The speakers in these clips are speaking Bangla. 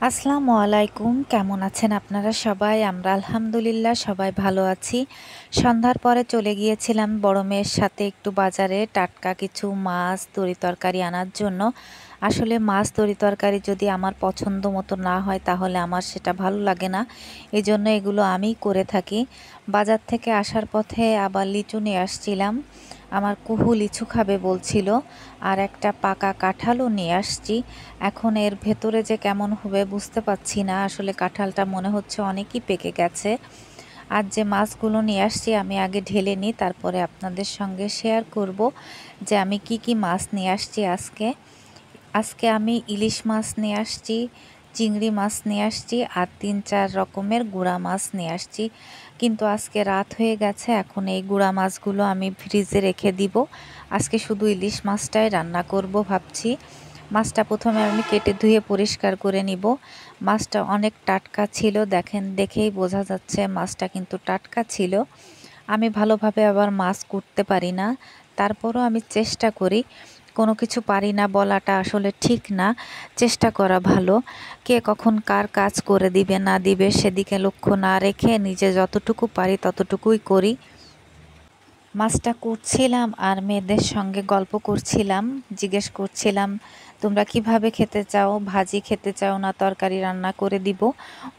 আসসালামু আলাইকুম, কেমন আছেন আপনারা সবাই? আমরা আলহামদুলিল্লাহ সবাই ভালো আছি। সন্ধ্যার পরে চলে গিয়েছিলাম বড় মেয়ের সাথে একটু বাজারে টাটকা কিছু মাছ তরি-তরকারি আনার জন্য। আসলে মাছ তরি-তরকারি যদি আমার পছন্দ মতো না হয় তাহলে আমার সেটা ভালো লাগে না। এজন্য এগুলো আমিই করে থাকি। বাজার থেকে আসার পথে আবার লিচু নিয়ে আসছিলাম। আমার কুহু লিচু খাবে বলছিল, আর একটা পাকা কাঁঠালও নিয়ে আসছি। এখন এর ভেতরে যে কেমন হবে বুঝতে পারছি না। আসলে কাঁঠালটা মনে হচ্ছে অনেকই পেকে গেছে। আর যে মাছগুলো নিয়ে আসছি আমি আগে ঢেলে নিই, তারপরে আপনাদের সঙ্গে শেয়ার করব যে আমি কি কি মাছ নিয়ে আসছি আজকে। আজকে আমি ইলিশ মাছ নিয়ে আসছি, চিংড়ি মাছ নিয়ে আসছি আর ৩-৪ রকমের গুঁড়া মাছ নিয়ে আসছি। কিন্তু আজকে রাত হয়ে গেছে, এখন এই গুঁড়া মাছগুলো আমি ফ্রিজে রেখে দিব। আজকে শুধু ইলিশ মাছটাই রান্না করব ভাবছি। মাছটা প্রথমে আমি কেটে ধুয়ে পরিষ্কার করে নিব। মাছটা অনেক টাটকা ছিল, দেখেন দেখেই বোঝা যাচ্ছে মাছটা কিন্তু টাটকা ছিল। আমি ভালোভাবে আবার মাছ কুটতে পারি না, তারপরও আমি চেষ্টা করি। কোনো কিছু পারি না বলাটা আসলে ঠিক না, চেষ্টা করা ভালো। কে কখন কার কাজ করে দিবে না দিবে সেদিকে লক্ষ্য না রেখে নিজে যতটুকু পারি ততটুকুই করি। মাছটা কুটছিলাম আর মেয়েদের সঙ্গে গল্প করছিলাম, জিজ্ঞেস করছিলাম তোমরা কিভাবে খেতে চাও, ভাজি খেতে চাও না তরকারি রান্না করে দিব।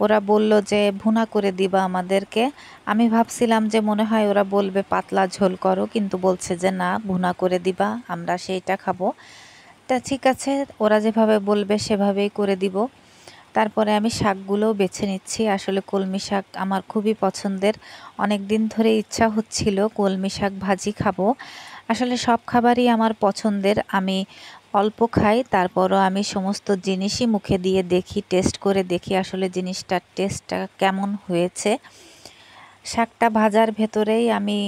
ওরা বলল যে ভুনা করে দিবা আমাদেরকে। আমি ভাবছিলাম যে মনে হয় ওরা বলবে পাতলা ঝোল করো, কিন্তু বলছে যে না, ভুনা করে দিবা, আমরা সেইটা খাবো। তা ঠিক আছে, ওরা যেভাবে বলবে সেভাবেই করে দিব। তারপরে আমি শাকগুলোও বেছে নিচ্ছি। আসলে কলমি শাক আমার খুবই পছন্দের। অনেক দিন ধরে ইচ্ছা হচ্ছিল কলমি শাক ভাজি খাবো। আসলে সব খাবারই আমার পছন্দের, আমি অল্প খাই, তারপরও আমি সমস্ত জিনিসই মুখে দিয়ে দেখি, টেস্ট করে দেখি আসলে জিনিসটার টেস্টটা কেমন হয়েছে। শাকটা ভাজার ভেতরেই আমি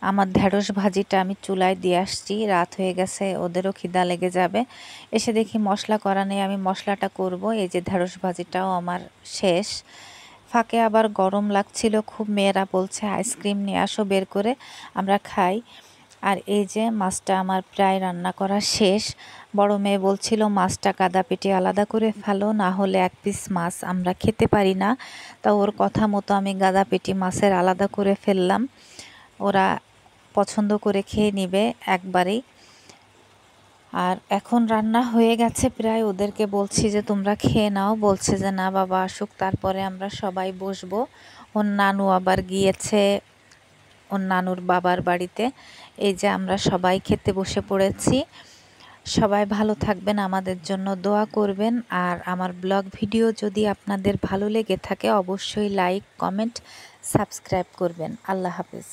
আমার ঢেঁড়স ভাজিটা আমি চুলায় দিয়ে আসছি। রাত হয়ে গেছে, ওদেরও খিদা লেগে যাবে। এসে দেখি মশলা করা নেই, আমি মশলাটা করব। এই যে ঢেঁড়স ভাজিটাও আমার শেষ। ফাঁকে আবার গরম লাগছিল খুব, মেয়েরা বলছে আইসক্রিম নিয়ে আসো বের করে আমরা খাই। আর এই যে মাছটা আমার প্রায় রান্না করা শেষ। বড় মেয়ে বলছিল মাছটা কাদাপিটি আলাদা করে ফেলো, না হলে এক পিস মাছ আমরা খেতে পারি না। তা ওর কথা মতো আমি গাদাপিটি মাছের আলাদা করে ফেললাম। ওরা পছন্দ করে খেয়ে নেবে একবারেই। আর এখন রান্না হয়ে গেছে প্রায়, ওদেরকে বলছি যে তোমরা খেয়ে নাও। বলছে যে না বাবা আসুক তারপরে আমরা সবাই বসবো। ওর নানু আবার গিয়েছে ওর নানুর বাবার বাড়িতে। এই যে আমরা সবাই খেতে বসে পড়েছি। সবাই ভালো থাকবেন, আমাদের জন্য দোয়া করবেন। আর আমার ব্লগ ভিডিও যদি আপনাদের ভালো লেগে থাকে অবশ্যই লাইক, কমেন্ট, সাবস্ক্রাইব করবেন। আল্লাহ হাফেজ।